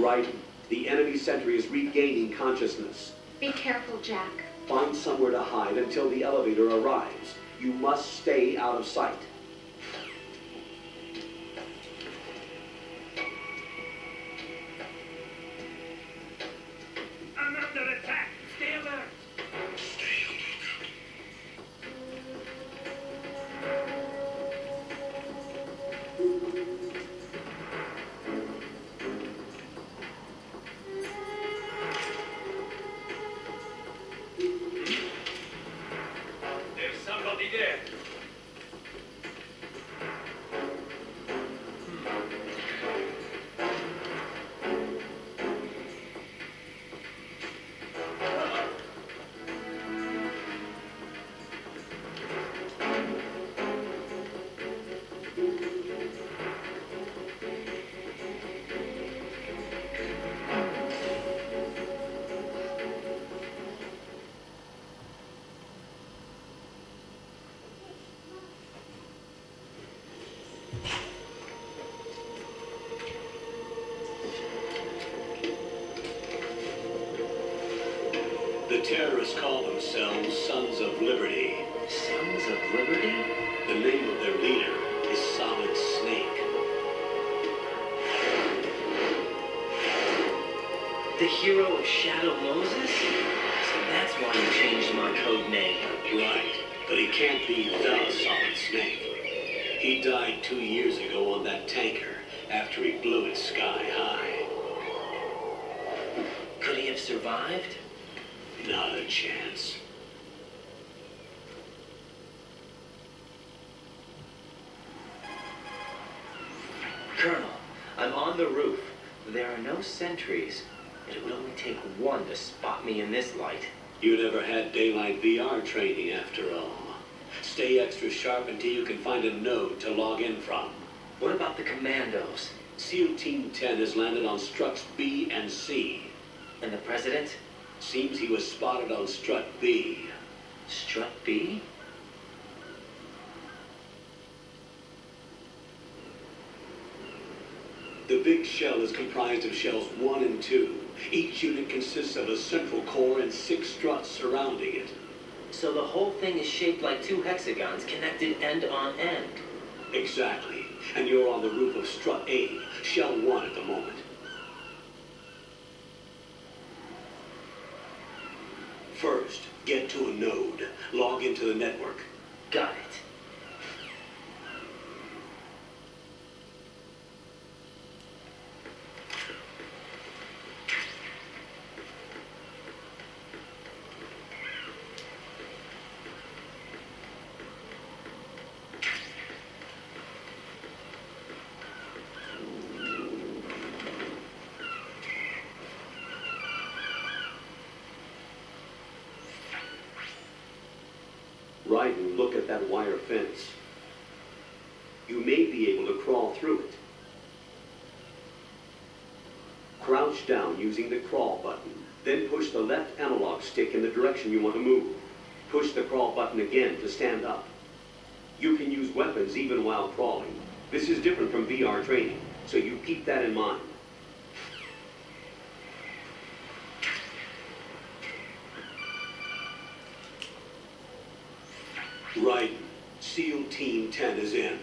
Right. The enemy sentry is regaining consciousness. Be careful, Jack. Find somewhere to hide until the elevator arrives. You must stay out of sight. I'm under attack. Stay alert. There's somebody there. The terrorists call themselves Sons of Liberty. Sons of Liberty? The name of their leader is Solid Snake. The hero of Shadow Moses? So that's why you changed my code name. Right, but he can't be the Solid Snake. He died 2 years ago on that tanker after he blew it sky high. Could he have survived? Not a chance. Colonel, I'm on the roof. There are no sentries. It would only take one to spot me in this light. You never had daylight VR training after all. Stay extra sharp until you can find a node to log in from. What about the commandos? SEAL Team 10 has landed on struts B and C. And the president? Seems he was spotted on strut B. Strut B? The big shell is comprised of shells 1 and 2. Each unit consists of a central core and 6 struts surrounding it. So the whole thing is shaped like 2 hexagons connected end on end. Exactly. And you're on the roof of strut A, shell 1 at the moment. First, get to a node. Log into the network. Got it. Right, and look at that wire fence. You may be able to crawl through it. Crouch down using the crawl button. Then push the left analog stick in the direction you want to move. Push the crawl button again to stand up. You can use weapons even while crawling. This is different from VR training, so you keep that in mind. Right. SEAL Team 10 is in.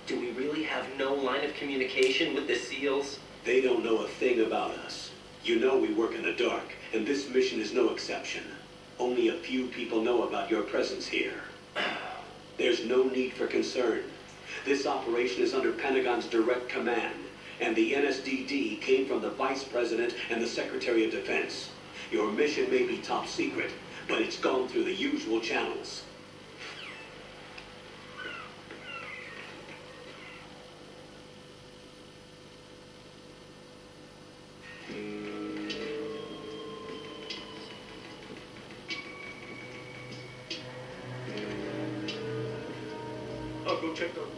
Do we really have no line of communication with the SEALs? They don't know a thing about us. You know we work in the dark, and this mission is no exception. Only a few people know about your presence here. There's no need for concern. This operation is under Pentagon's direct command, and the NSDD came from the Vice President and the Secretary of Defense. Your mission may be top secret, but it's gone through the usual channels. I'll go check the roof.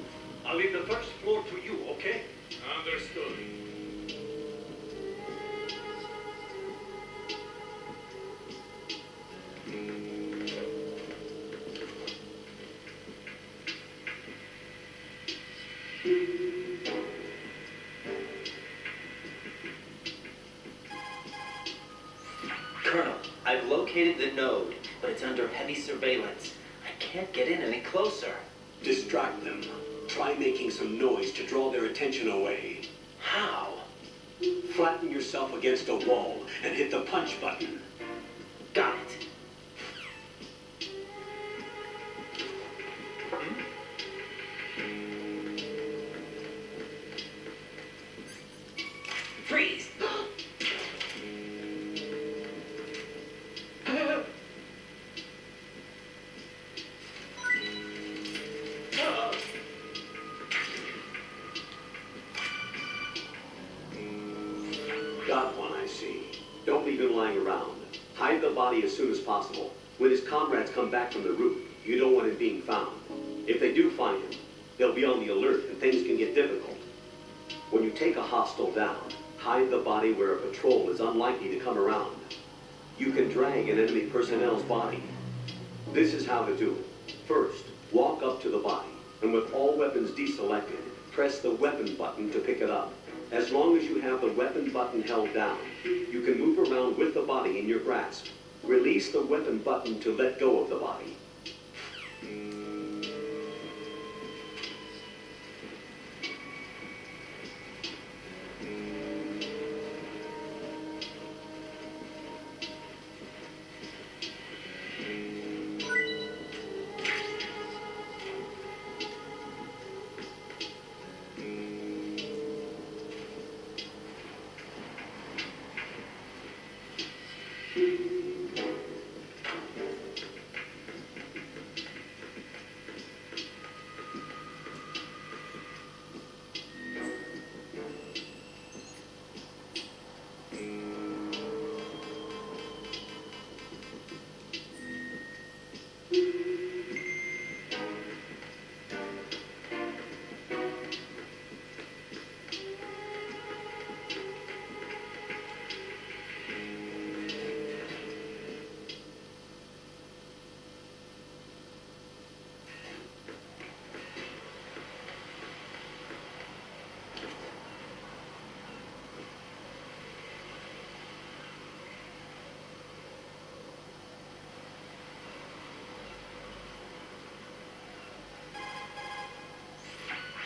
I'll leave the first floor to you, okay? Understood. Colonel, I've located the node, but it's under heavy surveillance. I can't get in any closer. Distract them. Try making some noise to draw their attention away. How? Flatten yourself against a wall and hit the punch button. Got it. Freeze! Got one, I see. Don't leave him lying around. Hide the body as soon as possible. When his comrades come back from the roof, you don't want him being found. If they do find him, they'll be on the alert and things can get difficult. When you take a hostile down, hide the body where a patrol is unlikely to come around. You can drag an enemy personnel's body. This is how to do it. First, walk up to the body, and with all weapons deselected, press the weapon button to pick it up. As long as you have the weapon button held down, you can move around with the body in your grasp. Release the weapon button to let go of the body.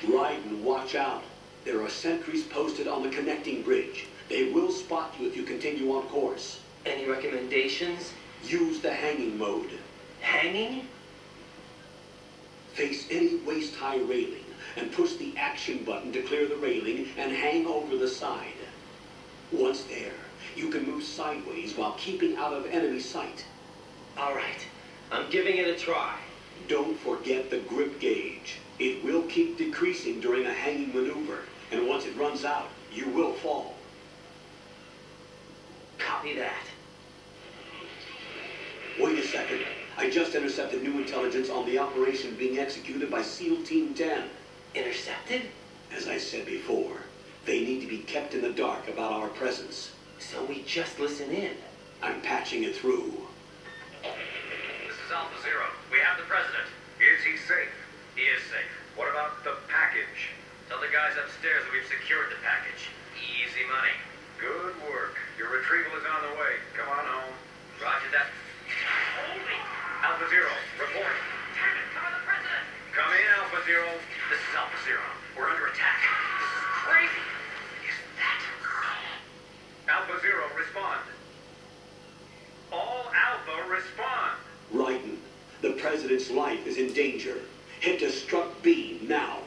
Raiden, watch out. There are sentries posted on the connecting bridge. They will spot you if you continue on course. Any recommendations? Use the hanging mode. Hanging? Face any waist-high railing and push the action button to clear the railing and hang over the side. Once there, you can move sideways while keeping out of enemy sight. All right, I'm giving it a try. Don't forget the grip gauge. It will keep decreasing during a hanging maneuver, and once it runs out, you will fall. Copy that. Wait a second. I just intercepted new intelligence on the operation being executed by SEAL Team 10. Intercepted? As I said before, they need to be kept in the dark about our presence. So we just listen in. I'm patching it through. This is Alpha Zero. We have the president. Is he safe? He is safe. What about the package? Tell the guys upstairs that we've secured the package. Easy money. Good work. Your retrieval is on the way. Come on home. Roger that. Holy! Alpha Zero, report. Damn it, come on, the president! Come in, Alpha Zero. This is Alpha Zero. We're under attack. This is crazy. Is that a girl? Alpha Zero, respond. All Alpha, respond. Raiden, the president's life is in danger. Hit destruct B now.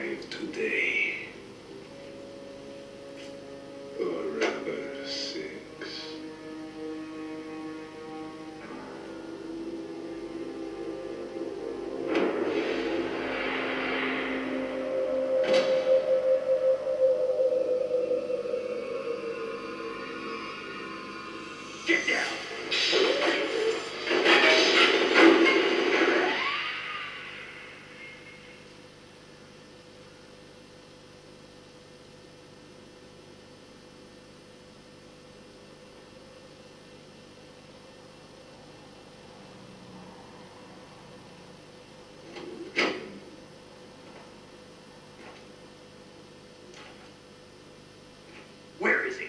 5 today. Or rather, 6. Get down! Where is he?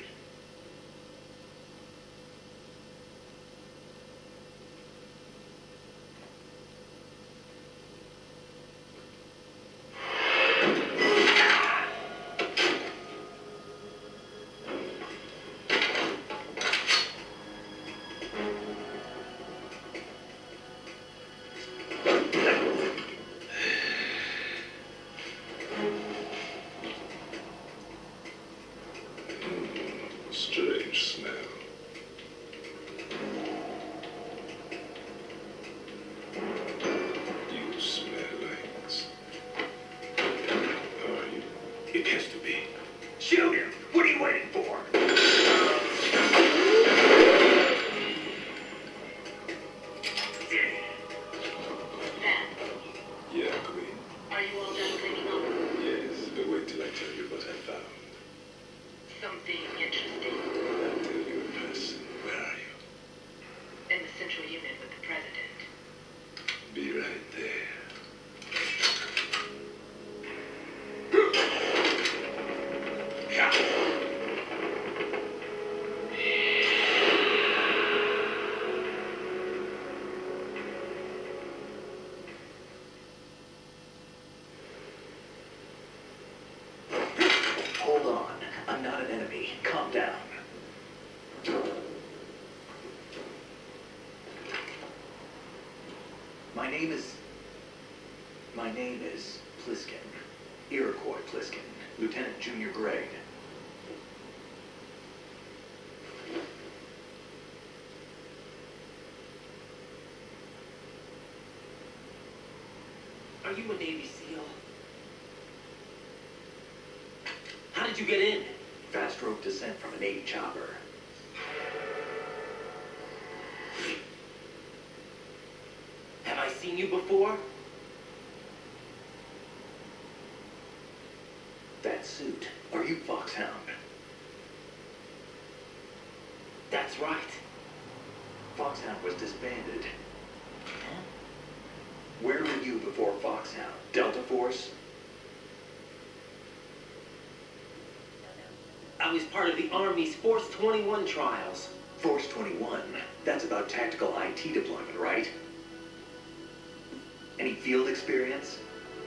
Strange smell. You smell like... Are you? It has to be. Shoot him! What are you waiting for? Yeah, Queen. Are you all done cleaning up? Yes, but wait till I tell you what I found. Something interesting. I'll tell you in person. Where are you? In the central unit with the president. Be right there. Hold on. I'm not an enemy. Calm down. My name is Pliskin. Iroquois Pliskin. Lieutenant Junior grade. Are you a Navy SEAL? How did you get in? Fast rope descent from a Navy chopper. Have I seen you before? That suit. Are you Foxhound? That's right. Foxhound was disbanded. Where were you before Foxhound? Delta Force? I was part of the Army's Force 21 trials. Force 21. That's about tactical IT deployment, right? Any field experience?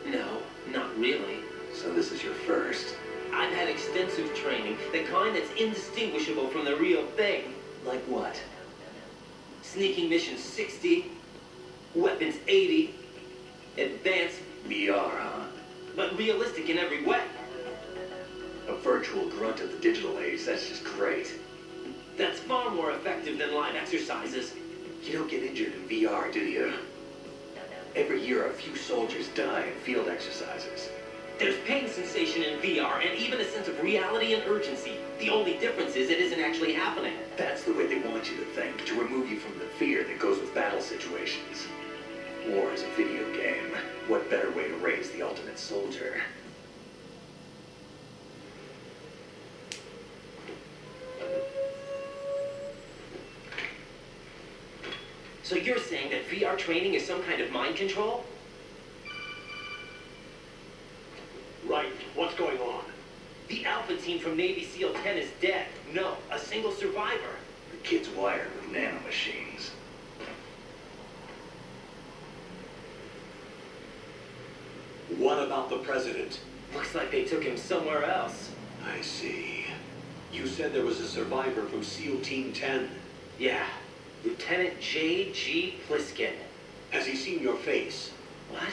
No, not really. So this is your first. I've had extensive training, the kind that's indistinguishable from the real thing. Like what? Sneaking mission 60, weapons 80, advanced, VR, huh? but realistic in every way. A virtual grunt of the digital age, that's just great. That's far more effective than live exercises. You don't get injured in VR, do you? Every year, a few soldiers die in field exercises. There's pain sensation in VR and even a sense of reality and urgency. The only difference is it isn't actually happening. That's the way they want you to think, to remove you from the fear that goes with battle situations. War is a video game. What better way to raise the ultimate soldier? So you're saying that VR training is some kind of mind control? Right. What's going on? The Alpha team from Navy SEAL 10 is dead. No, a single survivor. The kid's wired with nanomachines. What about the president? Looks like they took him somewhere else. I see. You said there was a survivor from SEAL Team 10. Yeah, Lieutenant J.G. Pliskin. Has he seen your face? What?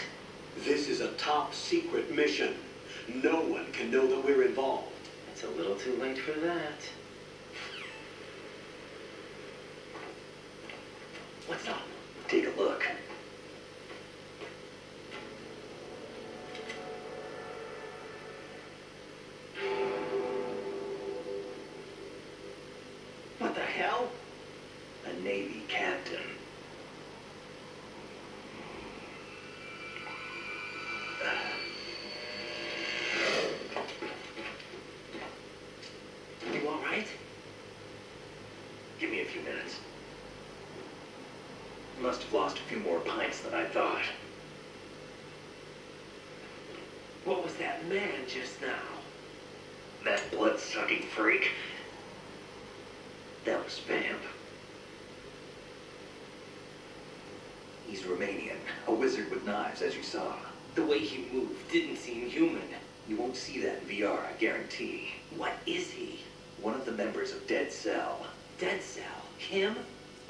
This is a top secret mission. No one can know that we're involved. It's a little too late for that. What's up? Take a look. What the hell? A Navy captain. You all right? Give me a few minutes. Must have lost a few more pints than I thought. What was that man just now? That blood-sucking freak? That was Vamp. He's Romanian, a wizard with knives, as you saw. The way he moved didn't seem human. You won't see that in VR, I guarantee. What is he? One of the members of Dead Cell. Dead Cell? Him?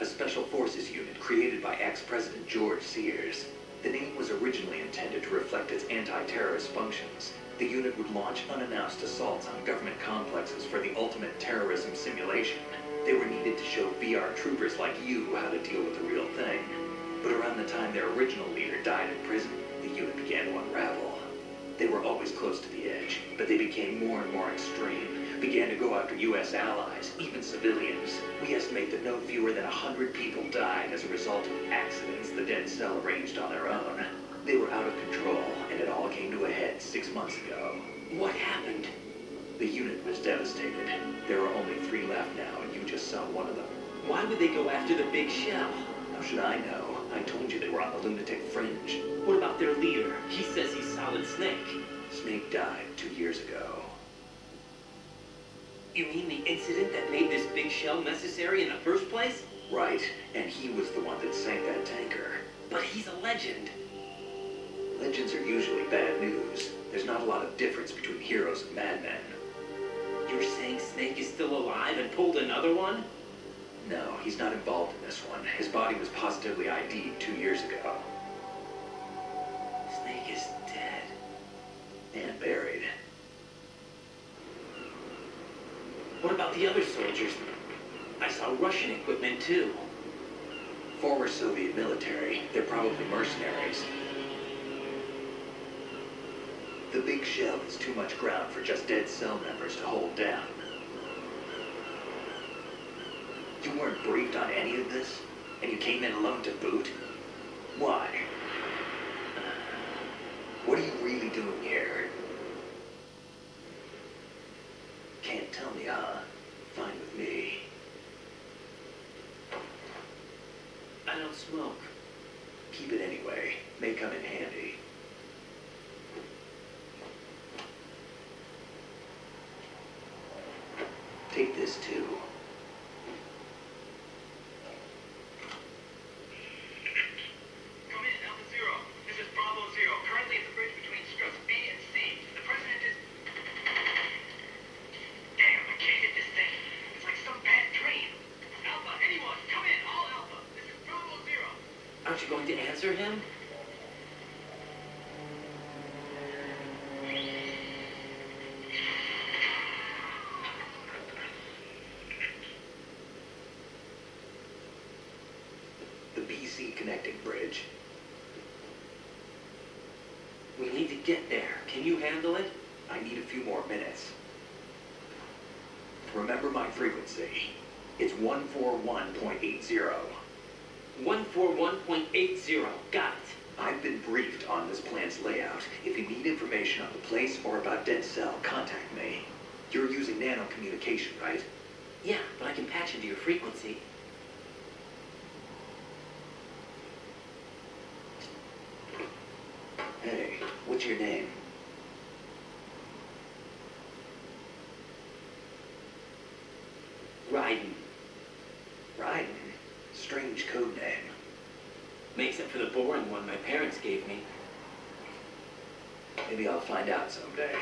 A special forces unit created by ex-President George Sears. The name was originally intended to reflect its anti-terrorist functions. The unit would launch unannounced assaults on government complexes for the ultimate terrorism simulation. They were needed to show VR troopers like you how to deal with the real thing. But around the time their original leader died in prison, the unit began to unravel. They were always close to the edge, but they became more and more extreme. Began to go after U.S. allies, even civilians. We estimate that no fewer than 100 people died as a result of accidents the Dead Cell arranged on their own. They were out of control, and it all came to a head 6 months ago. What happened? The unit was devastated. There are only 3 left now, and you just saw one of them. Why would they go after the big shell? How should I know? I told you they were on the lunatic fringe. What about their leader? He says he's Solid Snake. Snake died 2 years ago. You mean the incident that made this big shell necessary in the first place? Right, and he was the one that sank that tanker. But he's a legend. Legends are usually bad news. There's not a lot of difference between heroes and madmen. You're saying Snake is still alive and pulled another one? No, he's not involved in this one. His body was positively ID'd 2 years ago. Snake is dead. And buried. What about the other soldiers? I saw Russian equipment too. Former Soviet military. They're probably mercenaries. The big shell is too much ground for just Dead Cell members to hold down. You weren't briefed on any of this? And you came in alone to boot? Why? What are you really doing here? Can't tell me, huh? Fine with me. I don't smoke. Keep it anyway. May come in handy. Take this too. Come in, Alpha Zero. This is Bravo Zero. Currently at the bridge between strips B and C. The president is... Damn, I can't hit this thing. It's like some bad dream. Alpha, anyone, come in. All Alpha. This is Bravo Zero. Aren't you going to answer him? The BC connecting bridge. We need to get there. Can you handle it? I need a few more minutes. Remember my frequency. It's 141.80. 141.80. Got it. I've been briefed on this plan's layout. If you need information on the place or about Dead Cell, contact me. You're using nano communication, right? Yeah, but I can patch into your frequency. Hey, what's your name? Raiden. Raiden. Strange code name. Makes up for the boring one my parents gave me. Maybe I'll find out someday.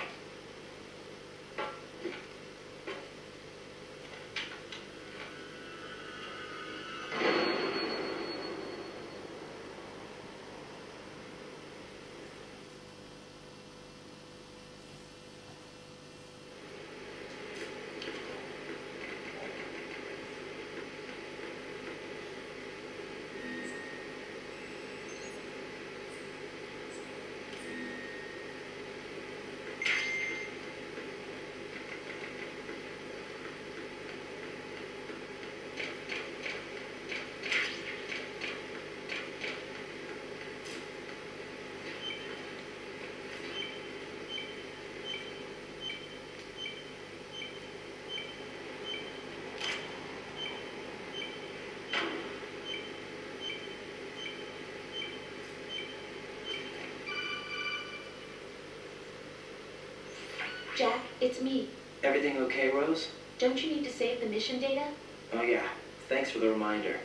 Jack, it's me. Everything okay, Rose? Don't you need to save the mission data? Oh yeah, thanks for the reminder.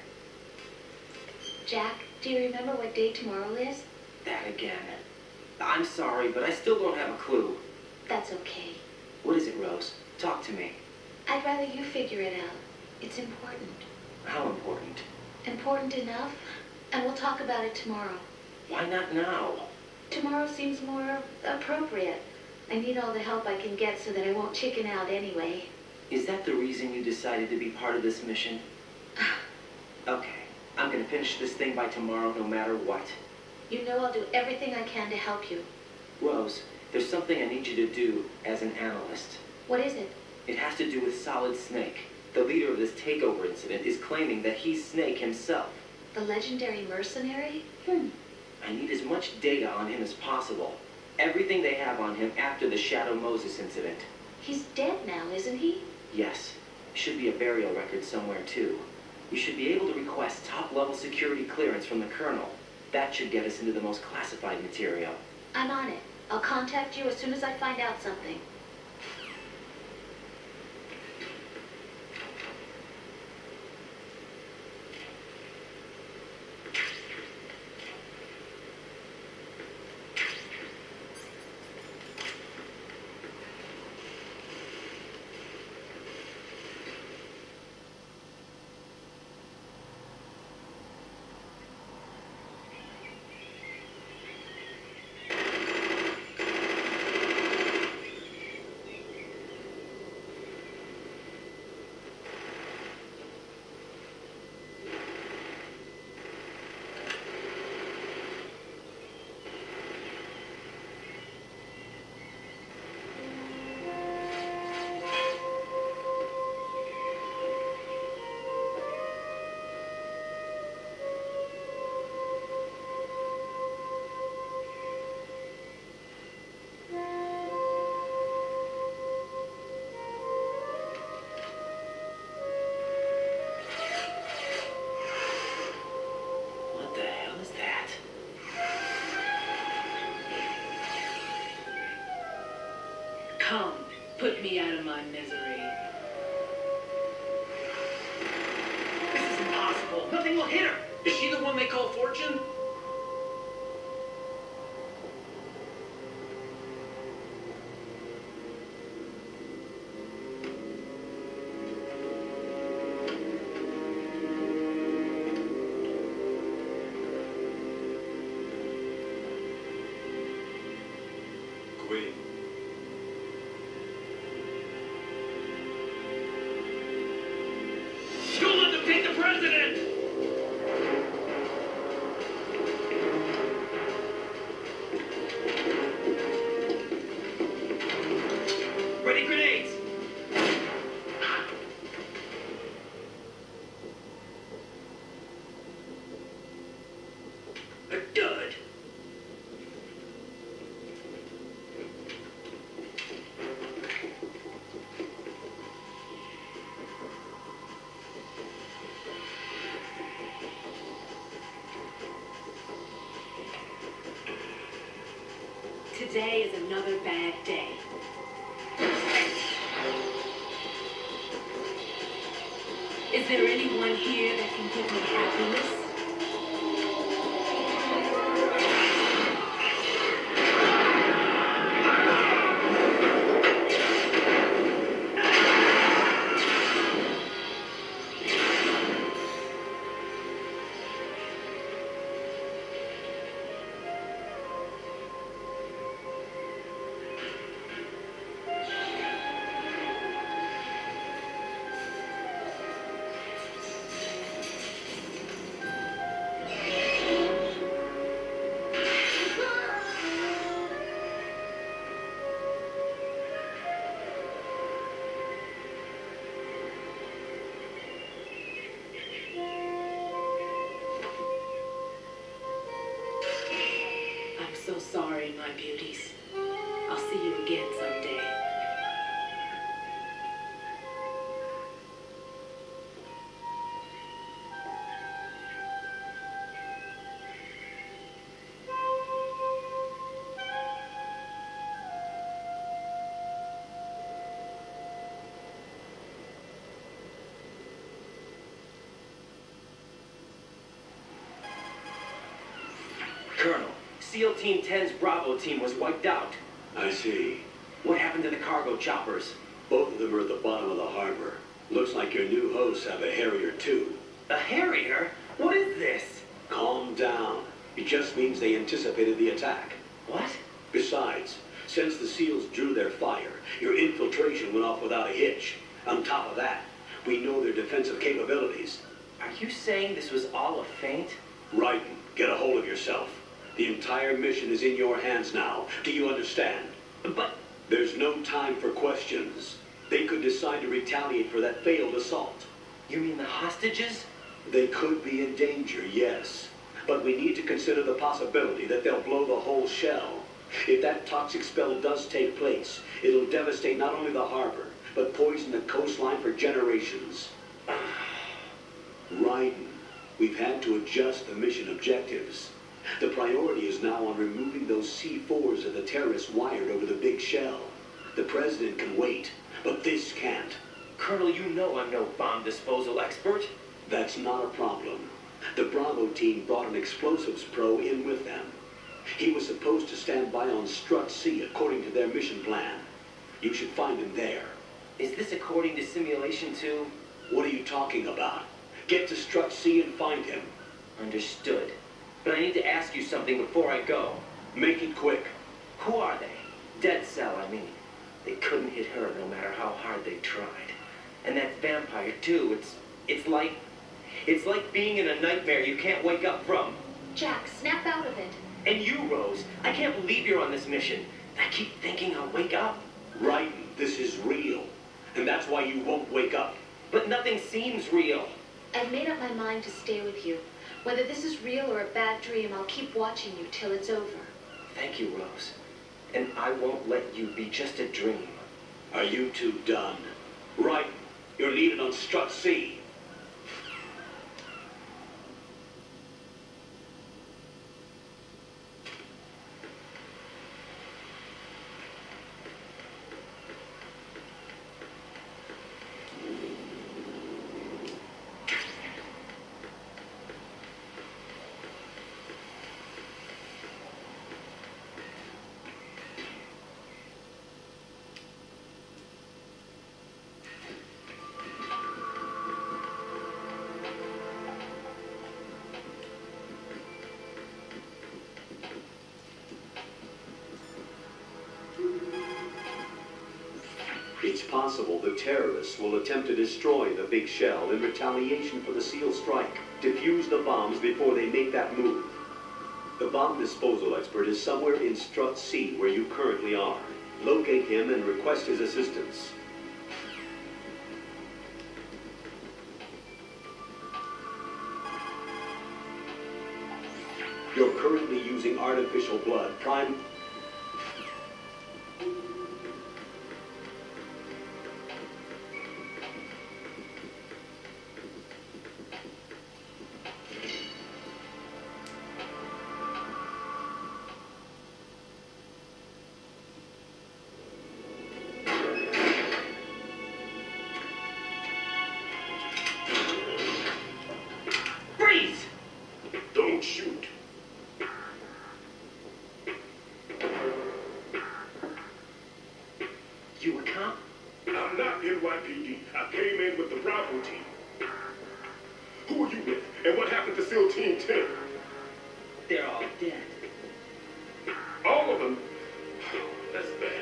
Jack, do you remember what day tomorrow is? That again. I'm sorry, but I still don't have a clue. That's okay. What is it, Rose? Talk to me. I'd rather you figure it out. It's important. How important? Important enough, and we'll talk about it tomorrow. Why not now? Tomorrow seems more appropriate. I need all the help I can get so that I won't chicken out anyway. Is that the reason you decided to be part of this mission? Okay, I'm gonna finish this thing by tomorrow no matter what. You know I'll do everything I can to help you. Rose, there's something I need you to do as an analyst. What is it? It has to do with Solid Snake. The leader of this takeover incident is claiming that he's Snake himself. The legendary mercenary? I need as much data on him as possible. Everything they have on him after the Shadow Moses incident. He's dead now, isn't he? Yes. Should be a burial record somewhere, too. You should be able to request top-level security clearance from the Colonel. That should get us into the most classified material. I'm on it. I'll contact you as soon as I find out something. What the hell is that? Come, put me out of my misery. This is impossible. Nothing will hit her. Is she the one they call Fortune? Queen. Don't let them take the president! Ready grenades! A dud. Today is another bad day. Is there anyone here that can give me happiness? I'm so sorry, my beauties. I'll see you again someday. Colonel, SEAL Team 10's Bravo team was wiped out. I see. What happened to the cargo choppers? Both of them are at the bottom of the harbor. Looks like your new hosts have a Harrier too. A Harrier? What is this? Calm down. It just means they anticipated the attack. What? Besides, since the SEALs drew their fire, your infiltration went off without a hitch. On top of that, we know their defensive capabilities. Are you saying this was all a feint? Right. Get a hold of yourself. The entire mission is in your hands now. Do you understand? But... There's no time for questions. They could decide to retaliate for that failed assault. You mean the hostages? They could be in danger, yes. But we need to consider the possibility that they'll blow the whole shell. If that toxic spell does take place, it'll devastate not only the harbor, but poison the coastline for generations. Raiden, we've had to adjust the mission objectives. The priority is now on removing those C4s that the terrorists wired over the big shell. The president can wait, but this can't. Colonel, you know I'm no bomb disposal expert. That's not a problem. The Bravo team brought an explosives pro in with them. He was supposed to stand by on Strut C according to their mission plan. You should find him there. Is this according to simulation 2? What are you talking about? Get to Strut C and find him. Understood. But I need to ask you something before I go. Make it quick. Who are they? Dead Cell, I mean. They couldn't hit her no matter how hard they tried. And that vampire, too. It's like being in a nightmare you can't wake up from. Jack, snap out of it. And you, Rose, I can't believe you're on this mission. I keep thinking I'll wake up. Right, this is real. And that's why you won't wake up. But nothing seems real. I've made up my mind to stay with you. Whether this is real or a bad dream, I'll keep watching you till it's over. Thank you, Rose. And I won't let you be just a dream. Are you two done? Right, you're needed on Strut C. It's possible the terrorists will attempt to destroy the big shell in retaliation for the SEAL strike. Defuse the bombs before they make that move. The bomb disposal expert is somewhere in Strut C where you currently are. Locate him and request his assistance. You're currently using artificial blood, prime... Don't shoot. You a cop? I'm not NYPD. I came in with the Bravo team. Who are you with? And what happened to SEAL Team 10? They're all dead. All of them? That's bad.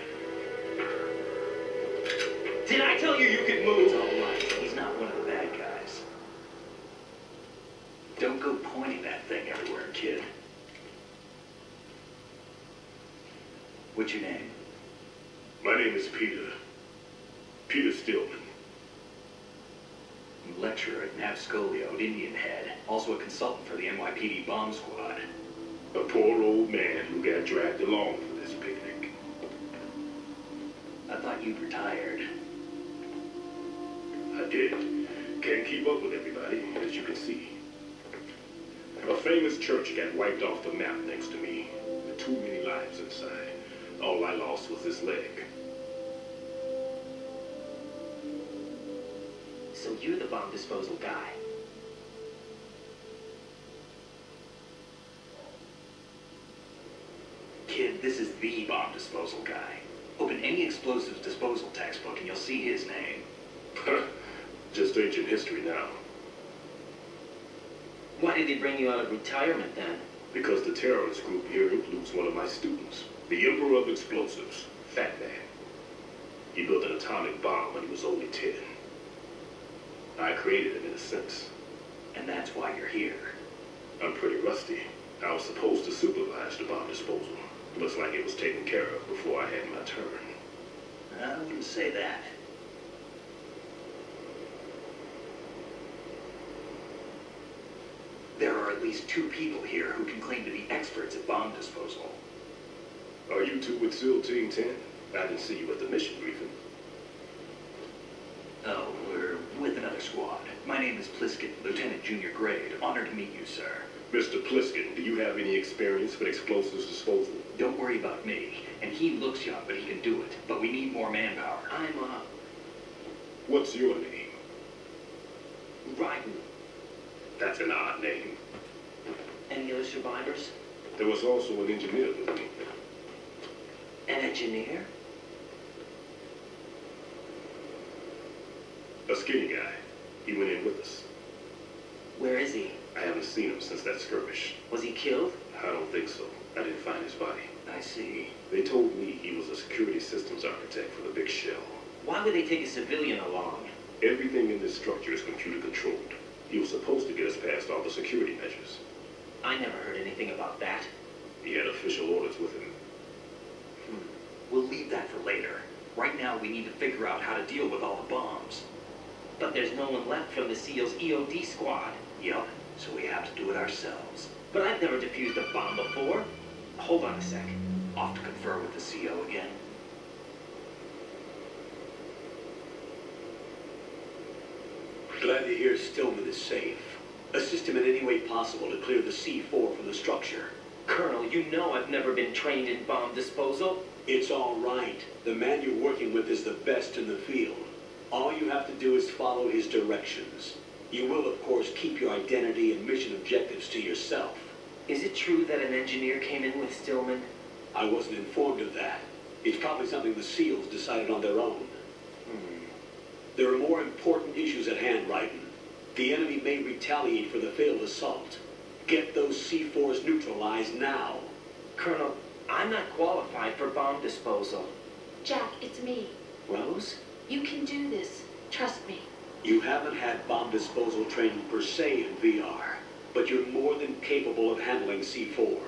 Did I tell you you could move? It's all right. He's not one of the bad guys. Don't go pointing that thing everywhere, kid. What's your name? My name is Peter. Peter Stillman. Lecturer at Navscolio at Indian Head. Also a consultant for the NYPD bomb squad. A poor old man who got dragged along for this picnic. I thought you'd retired. I did. Can't keep up with everybody, as you can see. A famous church got wiped off the map next to me, with too many lives inside. All I lost was this leg. So you're the bomb disposal guy. Kid, this is the bomb disposal guy. Open any explosives disposal textbook and you'll see his name. Just ancient history now. Why did he bring you out of retirement then? Because the terrorist group here includes one of my students, the Emperor of Explosives, Fat Man. He built an atomic bomb when he was only 10. I created him in a sense. And that's why you're here. I'm pretty rusty. I was supposed to supervise the bomb disposal. Looks like it was taken care of before I had my turn. I wouldn't say that. There are at least 2 people here who can claim to be experts at bomb disposal. Are you two with SEAL Team 10? I didn't see you at the mission briefing. Oh, we're with another squad. My name is Pliskin, Lieutenant Junior Grade. Honored to meet you, sir. Mr. Pliskin, do you have any experience with explosives disposal? Don't worry about me. And he looks young, but he can do it. But we need more manpower. What's your name? Ryden. That's an odd name. Any other survivors? There was also an engineer with me. An engineer? A skinny guy. He went in with us. Where is he? I haven't seen him since that skirmish. Was he killed? I don't think so. I didn't find his body. I see. They told me he was a security systems architect for the big shell. Why would they take a civilian along? Everything in this structure is computer controlled. He was supposed to get us past all the security measures. I never heard anything about that. He had official orders with him. We'll leave that for later. Right now, we need to figure out how to deal with all the bombs. But there's no one left from the SEAL's EOD squad. Yup, so we have to do it ourselves. But I've never defused a bomb before. Hold on a sec. Off to confer with the CO again. Glad to hear Stillman is safe. Assist him in any way possible to clear the C4 from the structure. Colonel, you know I've never been trained in bomb disposal. It's all right. The man you're working with is the best in the field. All you have to do is follow his directions. You will, of course, keep your identity and mission objectives to yourself. Is it true that an engineer came in with Stillman? I wasn't informed of that. It's probably something the SEALs decided on their own. There are more important issues at hand, Ryden. The enemy may retaliate for the failed assault. Get those C4s neutralized now. Colonel, I'm not qualified for bomb disposal. Jack, it's me. Rose? You can do this. Trust me. You haven't had bomb disposal training per se in VR, but you're more than capable of handling C4.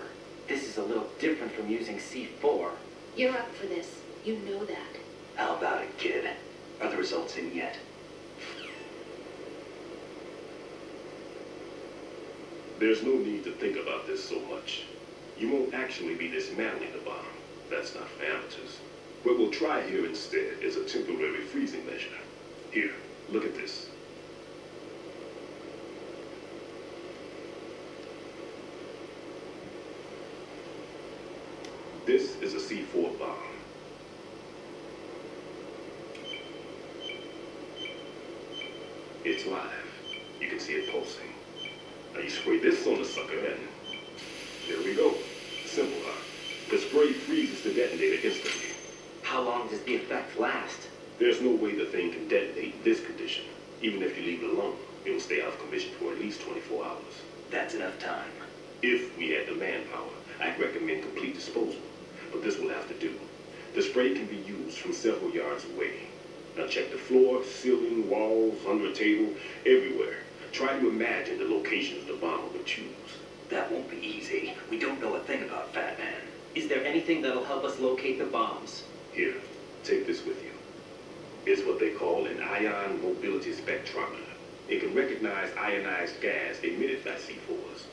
This is a little different from using C4. You're up for this. You know that. How about it, kid? Are the results in yet? There's no need to think about this so much. You won't actually be dismantling the bomb. That's not for amateurs. What we'll try here instead is a temporary freezing measure. Here, look at this. This is a C4 bomb. It's live. You can see it pulsing. Now you spray this on the sucker and there we go. Simple, huh? The spray freezes the detonator instantly. How long does the effect last? There's no way the thing can detonate in this condition. Even if you leave it alone, it'll stay out of commission for at least 24 hours. That's enough time. If we had the manpower, I'd recommend complete disposal. But this will have to do. The spray can be used from several yards away. Now check the floor, ceiling, walls, under a table, everywhere. Try to imagine the locations the bomb would choose. That won't be easy. We don't know a thing about Fat Man. Is there anything that'll help us locate the bombs? Here, take this with you. It's what they call an ion mobility spectrometer. It can recognize ionized gas emitted by C4s.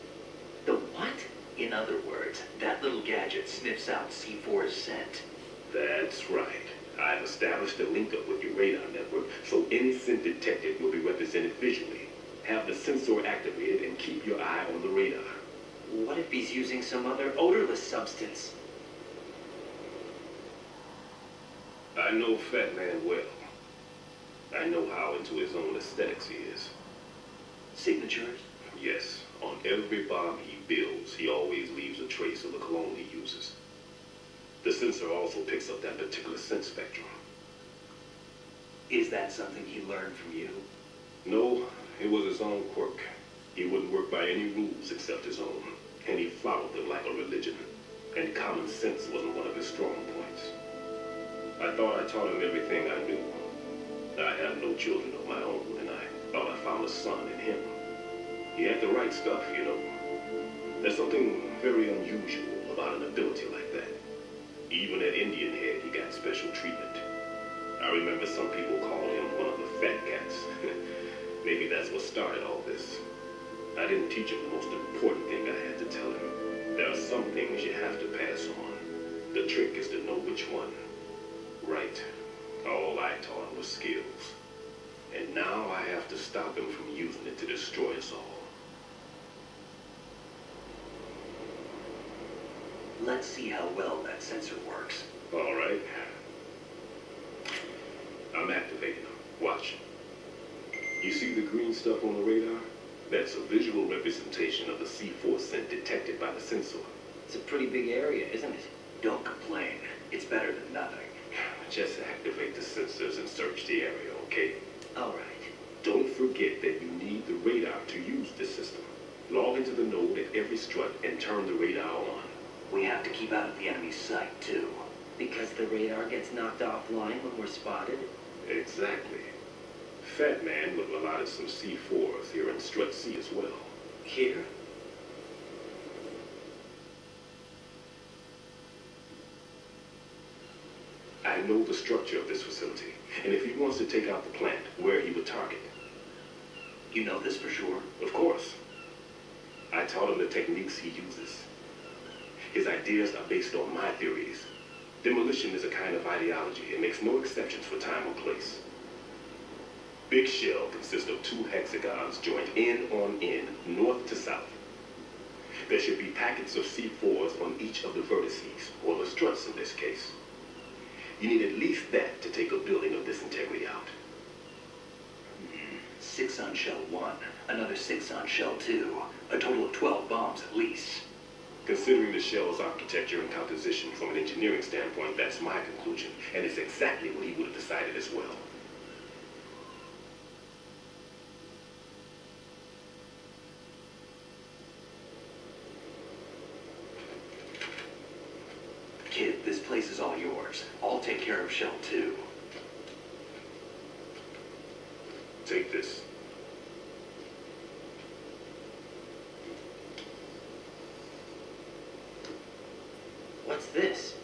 The what? In other words, that little gadget sniffs out C4's scent. That's right. I've established a link up with your radar network, so any scent detected will be represented visually. Have the sensor activated and keep your eye on the radar. What if he's using some other odorless substance? I know Fat Man well. I know how into his own aesthetics he is. Signatures? Yes, on every bomb he builds, he always leaves a trace of the cologne he uses. The sensor also picks up that particular scent spectrum. Is that something he learned from you? No, it was his own quirk. He wouldn't work by any rules except his own, and he followed them like a religion. And common sense wasn't one of his strong points. I thought I taught him everything I knew. I have no children of my own, and I thought I found a son in him. He had the right stuff, you know. There's something very unusual about an ability like that. Even at Indian Head, he got special treatment. I remember some people called him one of the fat cats. Maybe that's what started all this. I didn't teach him the most important thing I had to tell him. There are some things you have to pass on. The trick is to know which one. Right. All I taught him was skills. And now I have to stop him from using it to destroy us all. Let's see how well that sensor works. All right. I'm activating them. Watch. You see the green stuff on the radar? That's a visual representation of the C4 scent detected by the sensor. It's a pretty big area, isn't it? Don't complain. It's better than nothing. Just activate the sensors and search the area, okay? All right. Don't forget that you need the radar to use this system. Log into the node at every strut and turn the radar on. We have to keep out of the enemy's sight, too. Because the radar gets knocked offline when we're spotted? Exactly. Fat Man would have allotted some C4s here in Strut C as well. Here? I know the structure of this facility, and if he wants to take out the plant, where he would target. You know this for sure? Of course. I taught him the techniques he uses. His ideas are based on my theories. Demolition is a kind of ideology. It makes no exceptions for time or place. Big shell consists of 2 hexagons joined end on end, north to south. There should be packets of C4s on each of the vertices, or the struts in this case. You need at least that to take a building of this integrity out. 6 on shell 1, another 6 on shell 2. A total of 12 bombs at least. Considering the shell's architecture and composition from an engineering standpoint, that's my conclusion, and it's exactly what he would have decided as well. Kid, this place is all yours. I'll take care of shell 2. Take this. What's this?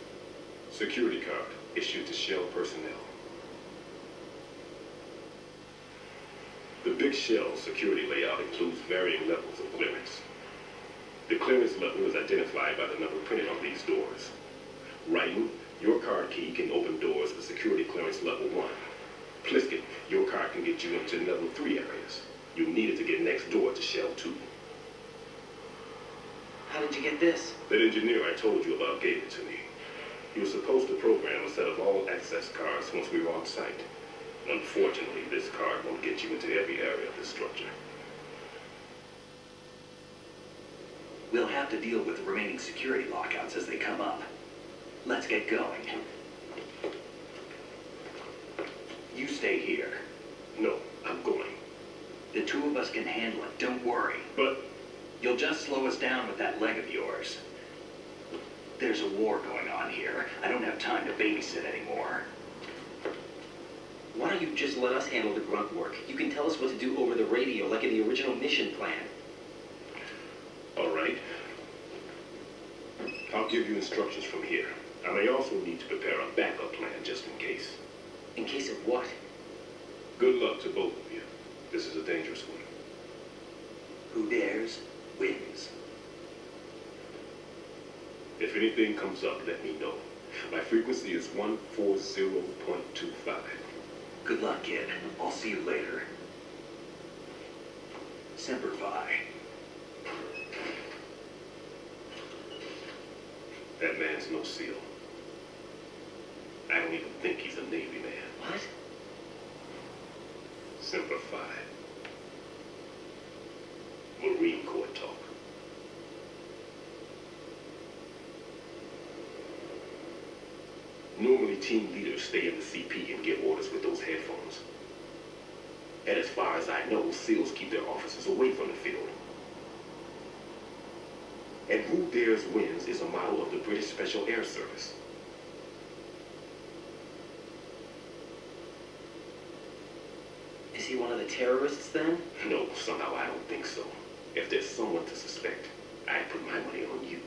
Security card issued to Shell personnel. The Big Shell security layout includes varying levels of clearance. The clearance level is identified by the number printed on these doors. Writing, your card key can open doors for security clearance level 1. Pliskin, your card can get you into level 3 areas. You need it to get next door to Shell 2. How did you get this? That engineer I told you about gave it to me. He was supposed to program a set of all access cards once we were on site. Unfortunately, this card won't get you into every area of the structure. We'll have to deal with the remaining security lockouts as they come up. Let's get going. You stay here. No, I'm going. The 2 of us can handle it, don't worry. But You'll just slow us down with that leg of yours. There's a war going on here. I don't have time to babysit anymore. Why don't you just let us handle the grunt work? You can tell us what to do over the radio, like in the original mission plan. all right. I'll give you instructions from here. I may also need to prepare a backup plan just in case. In case of what? Good luck to both of you. This is a dangerous one. Who dares, wins. If anything comes up, let me know. My frequency is 140.25. Good luck, kid. I'll see you later. Semper Fi. That man's no SEAL. I don't even think he's a Navy man. What? Semper Fi. Marine Corps talk. Normally, team leaders stay in the CP and give orders with those headphones. And as far as I know, SEALs keep their officers away from the field. And who dares wins is a model of the British Special Air Service. Is he one of the terrorists then? No, somehow I don't think so. If there's someone to suspect, I'd put my money on you.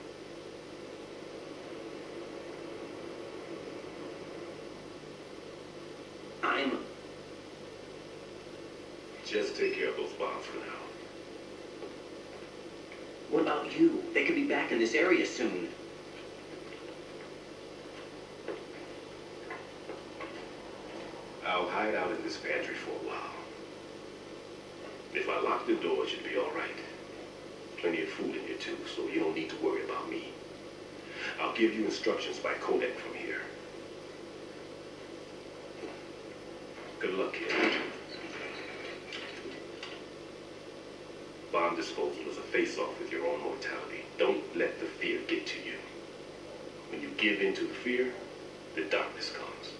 Just take care of those bombs for now. What about you? They could be back in this area soon. I'll hide out in this pantry for a while. If I lock the door, it should be all right. Plenty of food in here too, so you don't need to worry about me. I'll give you instructions by codec from here. Good luck, kid. Bomb disposal is a face-off with your own mortality. Don't let the fear get to you. When you give in to the fear, the darkness comes.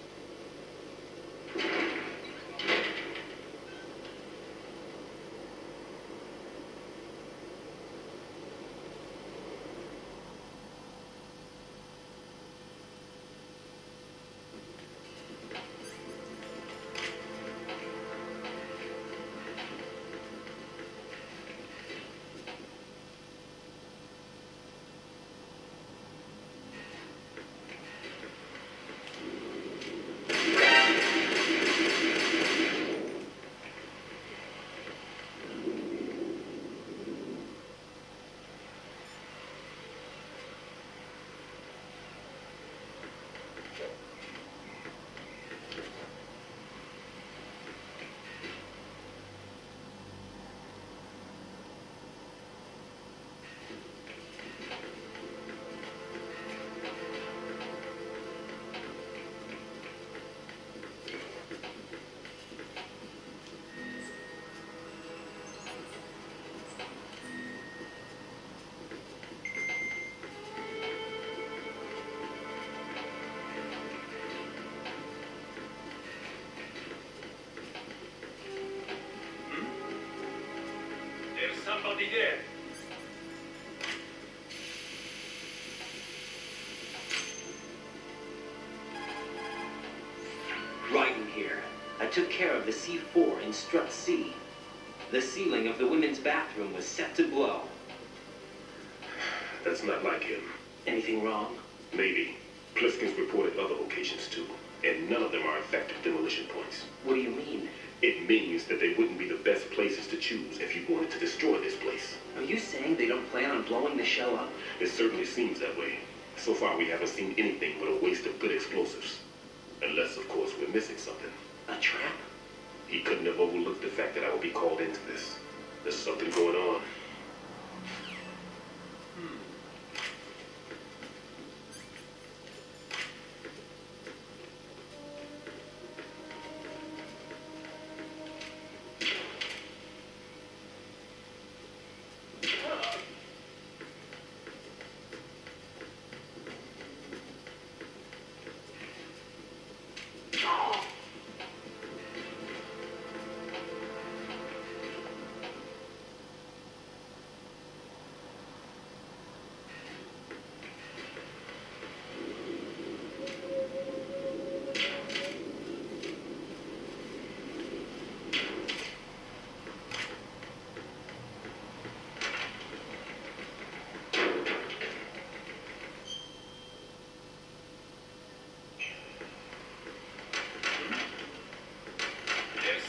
Somebody there. Right in here. I took care of the C4 in strut C. The ceiling of the women's bathroom was set to blow. That's not like him. Anything wrong? Maybe. Pliskin's reported other locations too, and none of them are effective demolition points. What do you mean? It means that they wouldn't be the best places to choose if you wanted to destroy this place. Are you saying they don't plan on blowing the show up? It certainly seems that way. So far, we haven't seen anything but a waste of good explosives. Unless, of course, we're missing something. A trap? He couldn't have overlooked the fact that I would be called into this. There's something going on.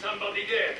Somebody there.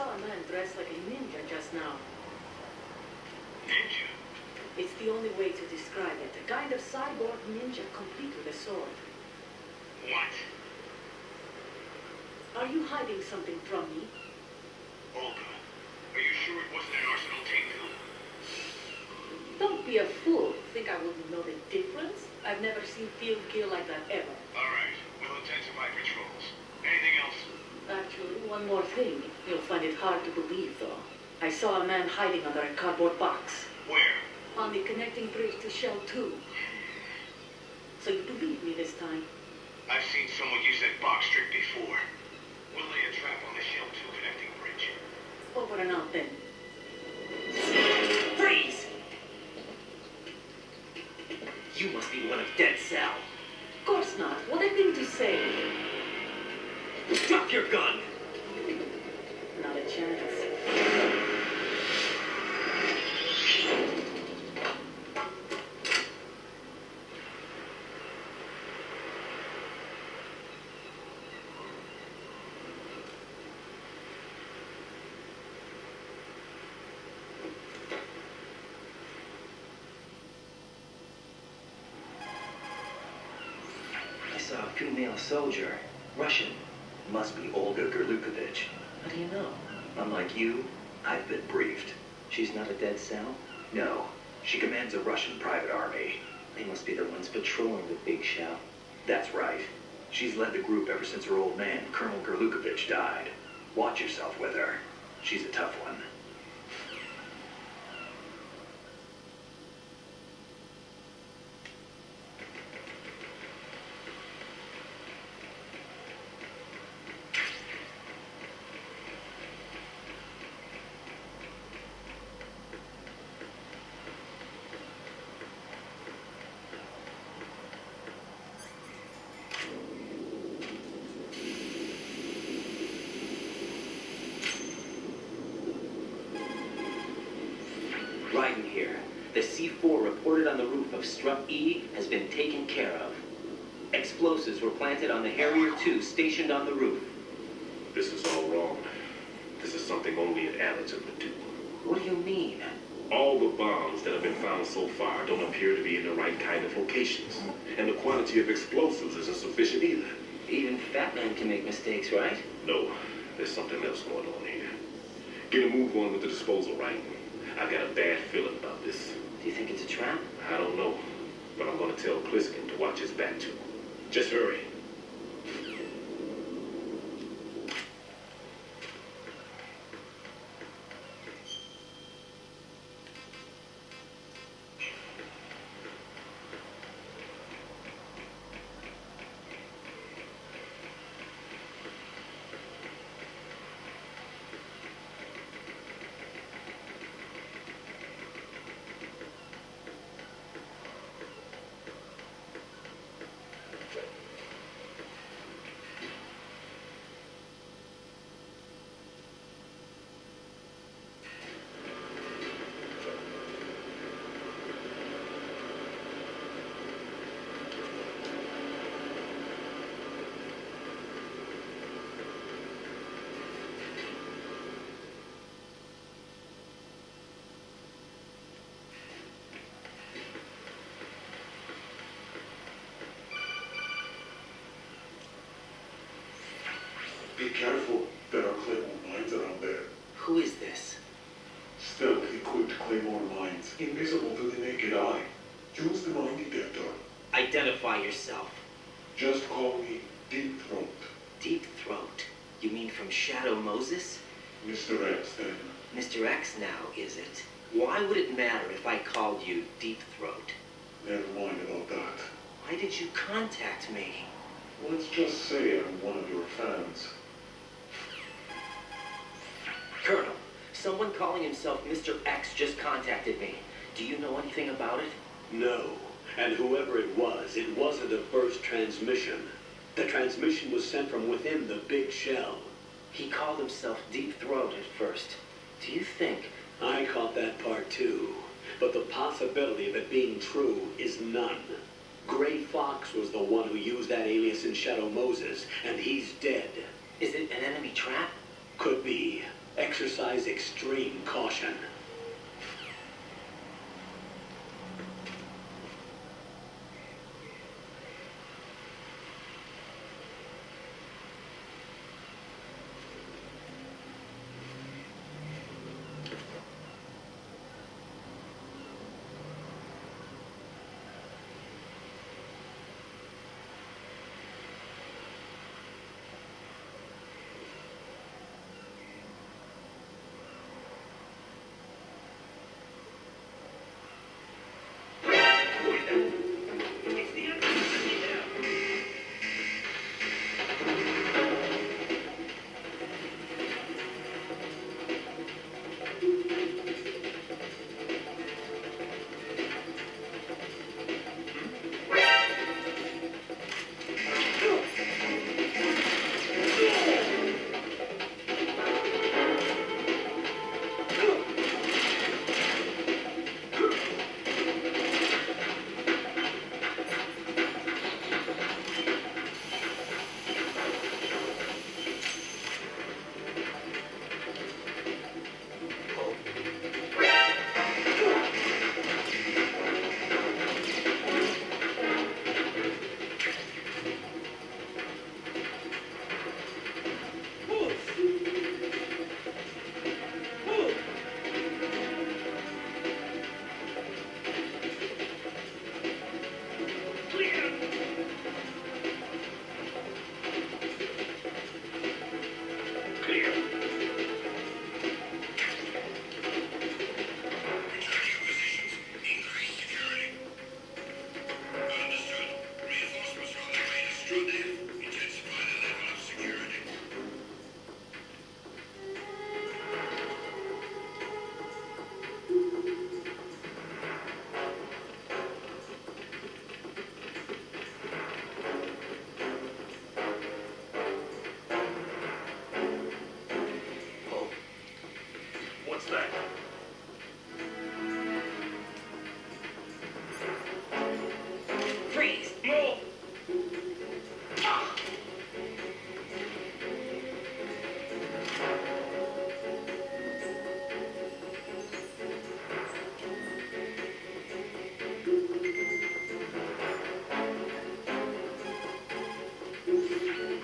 saw a man dressed like a ninja just now. Ninja? It's the only way to describe it. A kind of cyborg ninja complete with a sword. What? Are you hiding something from me? Olga, are you sure it wasn't an arsenal tank too? Don't be a fool. Think I wouldn't know the difference? I've never seen field gear like that ever. All right, we'll intensify patrols. Anything else? Actually, one more thing. You'll find it hard to believe, though. I saw a man hiding under a cardboard box. Where? On the connecting bridge to Shell 2. So you believe me this time? I've seen someone use that box trick before. We'll lay a trap on the Shell 2 connecting bridge. Over and out then. Freeze! You must be one of Dead Sal. Of course not. What I mean to say. Drop your gun! Not a chance. I saw a female soldier. Russian. Must be Olga Gerlukovich. How do you know? Unlike you, I've been briefed. She's not a Dead Sal? No, she commands a Russian private army. They must be the ones patrolling the Big Shell. That's right. She's led the group ever since her old man, Colonel Gerlukovich, died. Watch yourself with her. She's a tough one. Ryden here. The C4 reported on the roof of Strut E has been taken care of. Explosives were planted on the Harrier 2 stationed on the roof. This is all wrong. This is something only an amateur would do. What do you mean? All the bombs that have been found so far don't appear to be in the right kind of locations. And the quantity of explosives isn't sufficient either. Even Fat Man can make mistakes, right? No, there's something else going on here. Get a move on with the disposal, right? I've got a bad feeling about this. Do you think it's a trap? I don't know, but I'm going to tell Pliskin to watch his back too. Just hurry. Be careful. There are Claymore mines around there. Who is this? Stealth-equipped Claymore mines, invisible to the naked eye. Use the mine detector. Identify yourself. Just call me Deep Throat. Deep Throat? You mean from Shadow Moses? Mr. X, then. Mr. X now, is it? Why would it matter if I called you Deep Throat? Never mind about that. Why did you contact me? Let's just say I'm one of your fans. Colonel, someone calling himself Mr. X just contacted me. Do you know anything about it? No. And whoever it wasn't a burst transmission. The transmission was sent from within the Big Shell. He called himself Deep Throat at first. Do you think? I caught that part too. But the possibility of it being true is none. Gray Fox was the one who used that alias in Shadow Moses, and he's dead. Is it an enemy trap? Could be. exercise extreme caution.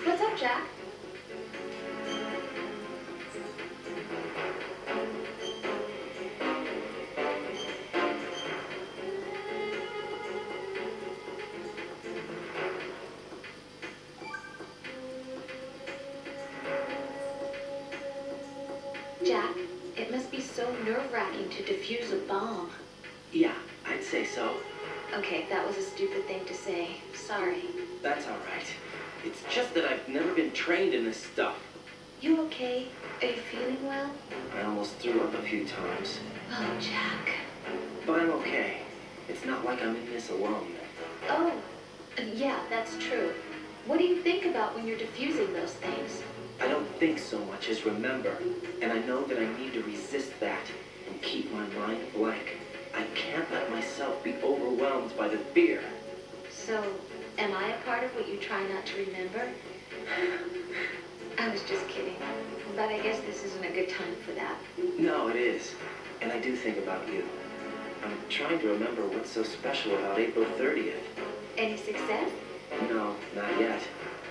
What's up, Jack? Jack, it must be so nerve-wracking to defuse a bomb. Yeah, I'd say so. Okay, that was a stupid thing to say. Sorry. That's all right. It's just that I've never been trained in this stuff. You okay? Are you feeling well? I almost threw up a few times. Oh, Jack. But I'm okay. It's not like I'm in this alone. Oh, yeah, that's true. What do you think about when you're diffusing those things? I don't think so much as remember. And I know that I need to resist that and keep my mind blank. I can't let myself be overwhelmed by the fear. So, am I a part of what you try not to remember? I was just kidding. But I guess this isn't a good time for that. No, it is. And I do think about you. I'm trying to remember what's so special about April 30th. Any success? No, not yet.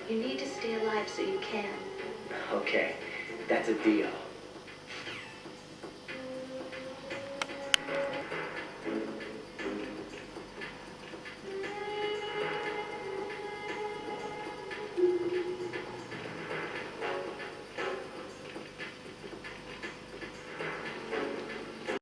You need to stay alive so you can. Okay, that's a deal.